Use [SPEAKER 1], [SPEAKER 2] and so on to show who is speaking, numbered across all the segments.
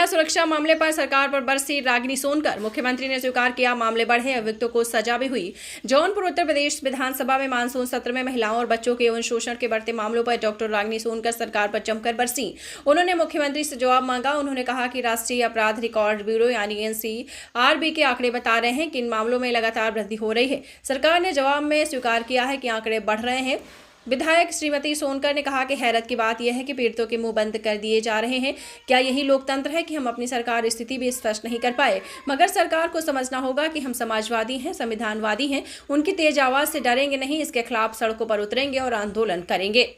[SPEAKER 1] महिला सुरक्षा मामले पर सरकार पर बरसी रागिनी सोनकर। मुख्यमंत्री ने स्वीकार किया मामले बढ़े, अभियुक्तों को सजा भी हुई। जौनपुर उत्तर प्रदेश विधानसभा में मानसून सत्र में महिलाओं और बच्चों के यौन शोषण के बढ़ते मामलों पर डॉक्टर रागिनी सोनकर सरकार पर जमकर बरसी। उन्होंने मुख्यमंत्री से जवाब मांगा। उन्होंने कहा कि राष्ट्रीय अपराध रिकॉर्ड ब्यूरो यानी NCRB के आंकड़े बता रहे हैं कि इन मामलों में लगातार वृद्धि हो रही है। सरकार ने जवाब में स्वीकार किया है कि आंकड़े बढ़ रहे हैं। विधायक श्रीमती सोनकर ने कहा कि हैरत की बात यह है कि पीड़ितों के मुंह बंद कर दिए जा रहे हैं। क्या यही लोकतंत्र है कि हम अपनी सरकार स्थिति भी स्पष्ट नहीं कर पाए? मगर सरकार को समझना होगा कि हम समाजवादी हैं, संविधानवादी हैं। उनकी तेज आवाज से डरेंगे नहीं, इसके खिलाफ सड़कों पर उतरेंगे और आंदोलन करेंगे।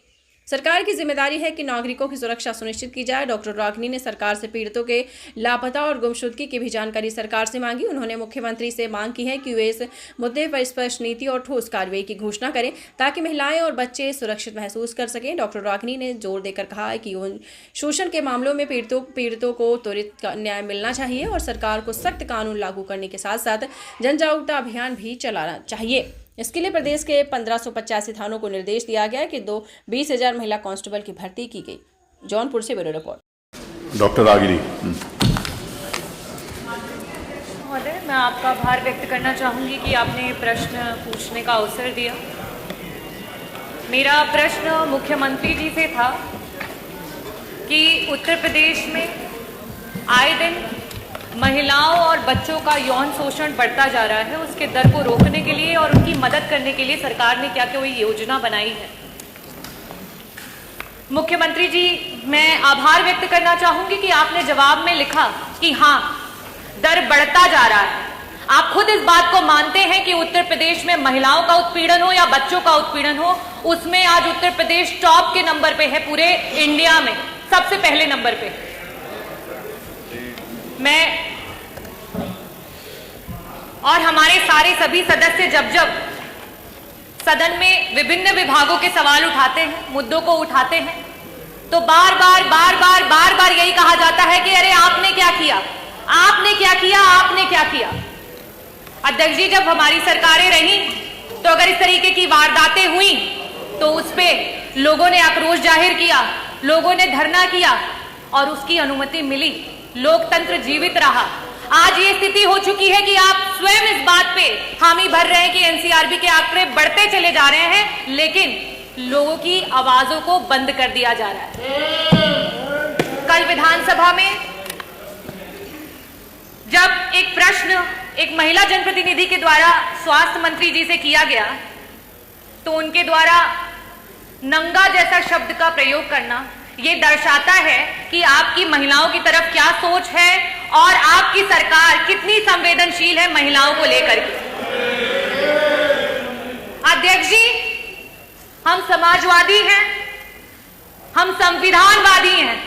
[SPEAKER 1] सरकार की जिम्मेदारी है कि नागरिकों की सुरक्षा सुनिश्चित की जाए। डॉक्टर रागिनी ने सरकार से पीड़ितों के लापता और गुमशुदगी की भी जानकारी सरकार से मांगी। उन्होंने मुख्यमंत्री से मांग की है कि वे इस मुद्दे पर स्पष्ट नीति और ठोस कार्रवाई की घोषणा करें ताकि महिलाएं और बच्चे सुरक्षित महसूस कर सकें। डॉक्टर रागिनी ने जोर देकर कहा कि यौन शोषण के मामलों में पीड़ितों को त्वरित न्याय मिलना चाहिए और सरकार को सख्त कानून लागू करने के साथ साथ जन जागरूकता अभियान भी चलाना चाहिए। इसके लिए प्रदेश के 1585 थानों को निर्देश दिया गया कि 20,000 महिला कांस्टेबल की भर्ती की गई। जौनपुर से ब्यूरो रिपोर्ट।
[SPEAKER 2] डॉक्टर रागिनी।
[SPEAKER 3] महोदय, मैं आपका आभार व्यक्त करना चाहूँगी कि आपने प्रश्न पूछने का अवसर दिया। मेरा प्रश्न मुख्यमंत्री जी से था कि उत्तर प्रदेश में आए दिन महिलाओं और बच्चों का यौन शोषण बढ़ता जा रहा है, उसके दर को रोकने के लिए और उनकी मदद करने के लिए सरकार ने क्या कोई योजना बनाई है? मुख्यमंत्री जी, मैं आभार व्यक्त करना चाहूंगी कि आपने जवाब में लिखा कि हाँ, दर बढ़ता जा रहा है। आप खुद इस बात को मानते हैं कि उत्तर प्रदेश में महिलाओं का उत्पीड़न हो या बच्चों का उत्पीड़न हो, उसमें आज उत्तर प्रदेश टॉप के नंबर पे है, पूरे इंडिया में सबसे पहले नंबर पे। मैं और हमारे सारे सभी सदस्य जब सदन में विभिन्न विभागों के सवाल उठाते हैं, मुद्दों को उठाते हैं, तो बार बार यही कहा जाता है कि अरे आपने क्या किया, आपने क्या किया, आपने क्या किया। अध्यक्ष जी, जब हमारी सरकारें रहीं तो अगर इस तरीके की वारदातें हुई तो उस पे लोगों ने आक्रोश जाहिर किया, लोगों ने धरना किया और उसकी अनुमति मिली, लोकतंत्र जीवित रहा। आज ये स्थिति हो चुकी है कि आप स्वयं इस बात पे हामी भर रहे हैं कि NCRB के आंकड़े बढ़ते चले जा रहे हैं, लेकिन लोगों की आवाजों को बंद कर दिया जा रहा है। कल विधानसभा में जब एक प्रश्न एक महिला जनप्रतिनिधि के द्वारा स्वास्थ्य मंत्री जी से किया गया, तो उनके द्वारा नंगा जैसा शब्द का प्रयोग करना ये दर्शाता है कि आपकी महिलाओं की तरफ क्या सोच है और आपकी सरकार कितनी संवेदनशील है महिलाओं को लेकर के। अध्यक्ष जी, हम समाजवादी हैं, हम संविधानवादी हैं।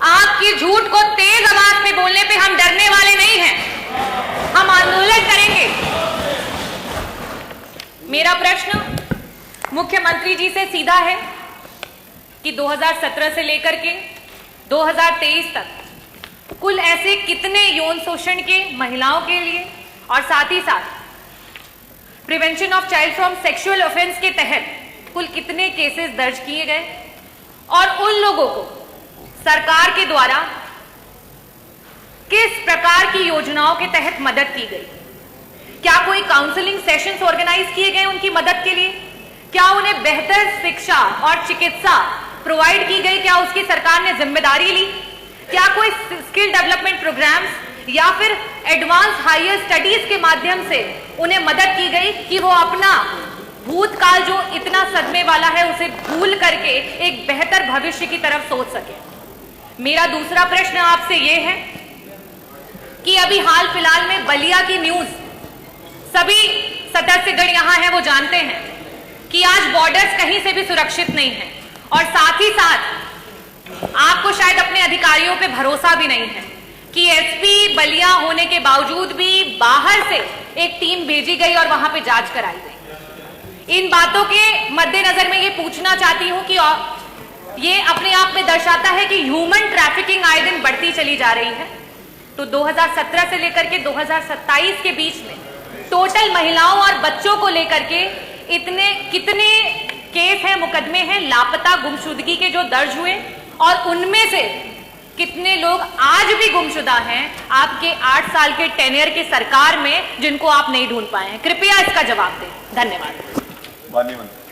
[SPEAKER 3] आपकी झूठ को तेज आवाज में बोलने पे हम डरने वाले नहीं हैं, हम आंदोलन करेंगे। मेरा प्रश्न मुख्यमंत्री जी से सीधा है कि 2017 से लेकर के 2023 तक कुल ऐसे कितने यौन शोषण के महिलाओं के लिए और साथ ही साथ prevention of child from sexual offence के तहत कुल कितने केसेस दर्ज किए गए और उन लोगों को सरकार के द्वारा किस प्रकार की योजनाओं के तहत मदद की गई? क्या कोई काउंसलिंग सेशंस ऑर्गेनाइज किए गए उनकी मदद के लिए? क्या उन्हें बेहतर शिक्षा और चिकित्सा प्रोवाइड की गई? क्या उसकी सरकार ने जिम्मेदारी ली? क्या कोई स्किल डेवलपमेंट प्रोग्राम्स या फिर एडवांस हायर स्टडीज के माध्यम से उन्हें मदद की गई कि वो अपना भूतकाल जो इतना सदमे वाला है उसे भूल करके एक बेहतर भविष्य की तरफ सोच सके? मेरा दूसरा प्रश्न आपसे ये है कि अभी हाल फिलहाल में बलिया की न्यूज सभी सदस्यगण यहां हैं, वो जानते हैं कि आज बॉर्डर्स कहीं से भी सुरक्षित नहीं है और साथ ही साथ आपको शायद अपने अधिकारियों पे भरोसा भी नहीं है कि SP बलिया होने के बावजूद भी बाहर से एक टीम भेजी गई और वहां पे जांच कराई गई। इन बातों के मद्देनजर मैं ये पूछना चाहती हूं कि ये अपने आप में दर्शाता है कि ह्यूमन ट्रैफिकिंग आए दिन बढ़ती चली जा रही है। तो 2017 से लेकर के 2027 के बीच में टोटल महिलाओं और बच्चों को लेकर के कितने केस हैं, मुकदमे हैं लापता गुमशुदगी के जो दर्ज हुए और उनमें से कितने लोग आज भी गुमशुदा हैं आपके 8 साल के टेन्योर की सरकार में, जिनको आप नहीं ढूंढ पाए हैं? कृपया इसका जवाब दें। धन्यवाद।
[SPEAKER 2] माननीय मंत्री।